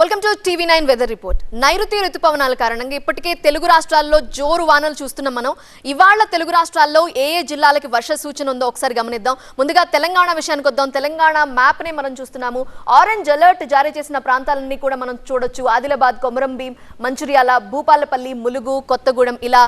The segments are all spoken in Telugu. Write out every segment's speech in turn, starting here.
Welcome to TV nine weather report. నైరుతి రుతుపవనాల కారణంగా ఇప్పటికే తెలుగు రాష్ట్రాల్లో జోరు వానలు చూస్తున్నాం మనం. ఇవాళ తెలుగు రాష్ట్రాల్లో ఏ జిల్లాలకి వర్ష సూచన ఉందో ఒకసారి గమనిద్దాం. ముందుగా తెలంగాణ విషయానికి వద్దాం. తెలంగాణ మ్యాప్ ని మనం చూస్తున్నాము. ఆరెంజ్ అలర్ట్ జారీ చేసిన ప్రాంతాలన్నీ కూడా మనం చూడొచ్చు. ఆదిలాబాద్, కొమరంభీం, మంచిర్యాల, భూపాలపల్లి, ములుగు, కొత్తగూడెం ఇలా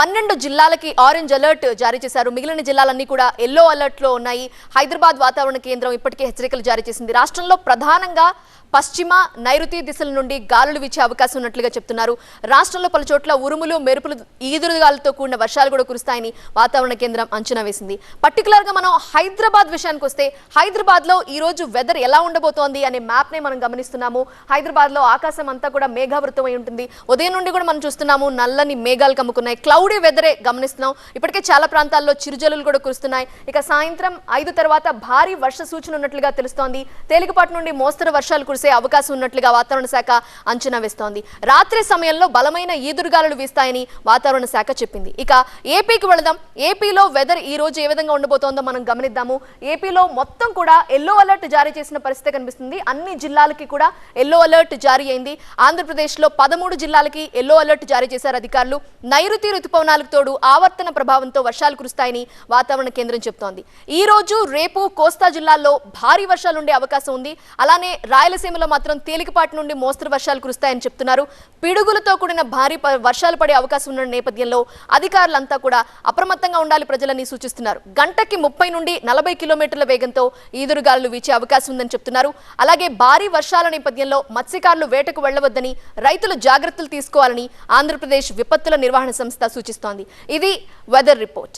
12 జిల్లాలకి ఆరెంజ్ అలర్ట్ జారీ చేశారు. మిగిలిన జిల్లాలన్నీ కూడా ఎల్లో అలర్ట్ లో ఉన్నాయి. హైదరాబాద్ వాతావరణ కేంద్రం ఇప్పటికే హెచ్చరికలు జారీ చేసింది. రాష్ట్రంలో ప్రధానంగా పశ్చిమ నైరుతి దిశల నుండి గాలులు వీచే అవకాశం ఉన్నట్లుగా చెప్తున్నారు. రాష్ట్రంలో పలు చోట్ల ఉరుములు, మెరుపులు, ఈదురుగాలతో కూడిన వర్షాలు కూడా కురుస్తాయని వాతావరణ కేంద్రం అంచనా వేసింది. పర్టికులర్ గా మనం హైదరాబాద్ విషయానికి వస్తే హైదరాబాద్ లో ఈ రోజు వెదర్ ఎలా ఉండబోతోంది అనే మ్యాప్ ని మనం గమనిస్తున్నాము. హైదరాబాద్ లో ఆకాశం అంతా కూడా మేఘావృతమై ఉంటుంది. ఉదయం నుండి కూడా మనం చూస్తున్నాము నల్లని మేఘాలు కమ్ముకున్నాయి. క్లౌడీ వెదరే గమనిస్తున్నాం. ఇప్పటికే చాలా ప్రాంతాల్లో చిరుజల్లులు కూడా కురుస్తున్నాయి. ఇక సాయంత్రం 5 తర్వాత భారీ వర్ష సూచన ఉన్నట్లుగా తెలుస్తోంది. తేలికపాటి నుండి మోస్తరు వర్షాలు కురిసే అవకాశం ఉన్నట్లుగా వాతావరణ శాఖ అంచనా వేస్తోంది. రాత్రి సమయంలో బలమైన ఈదురుగాలులు వీస్తాయని వాతావరణ శాఖ చెప్పింది. ఇక ఏపీకి వెళదాం. ఏపీలో వెదర్ ఈ రోజు ఏ విధంగా ఉండబోతోందో మనం గమనిద్దాము. ఏపీలో మొత్తం కూడా ఎల్లో అలర్ట్ జారీ చేసిన పరిస్థితి కనిపిస్తుంది. అన్ని జిల్లాలకి కూడా ఎల్లో అలర్ట్ జారీ అయింది. ఆంధ్రప్రదేశ్ లో 13 జిల్లాలకి ఎల్లో అలర్ట్ జారీ చేశారు అధికారులు. నైరుతి రుతుపవనాలకు తోడు ఆవర్తన ప్రభావంతో వర్షాలు కురుస్తాయని వాతావరణ కేంద్రం చెప్తోంది. ఈ రోజు రేపు కోస్తా జిల్లాల్లో భారీ వర్షాలు ఉండే అవకాశం ఉంది. అలానే రాయలసీమలో మాత్రం తేలికపాటి నుండి మోస్తరు వర్షాలు కురుస్తాయని చెప్తున్నారు. పిడుగులతో కూడిన భారీ వర్షాలు పడే అవకాశం ఉన్న నేపథ్యంలో అధికారులంతా కూడా అప్రమత్తంగా ఉండాలి ప్రజలని సూచిస్తున్నారు. గంటకి 30 నుండి 40 కిలోమీటర్ల వేగంతో ఈదురుగాలులు వీచే అవకాశం ఉందని చెప్తున్నారు. అలాగే భారీ వర్షాల నేపథ్యంలో మత్స్యకారులు వేటకు వెళ్లవద్దని, రైతులు జాగ్రత్తలు తీసుకోవాలని ఆంధ్రప్రదేశ్ విపత్తుల నిర్వహణ సంస్థ సూచిస్తోంది. ఇది వెదర్ రిపోర్ట్.